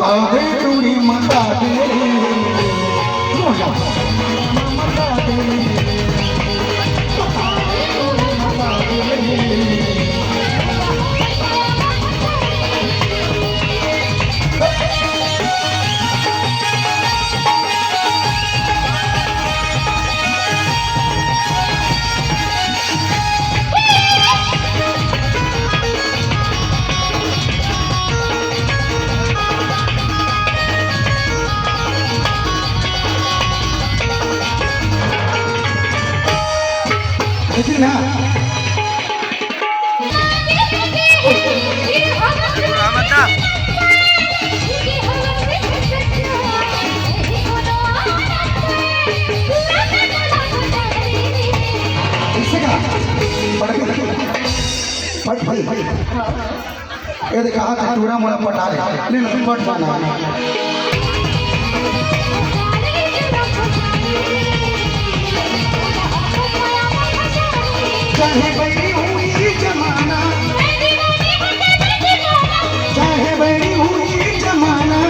હવે તુરી મતા દે ना ये देखा हाथ टूरा मोड़ा पटा ले नहीं पट पाना चाहे बड़ी हुई जमाना चाहे बड़ी हुई जमाना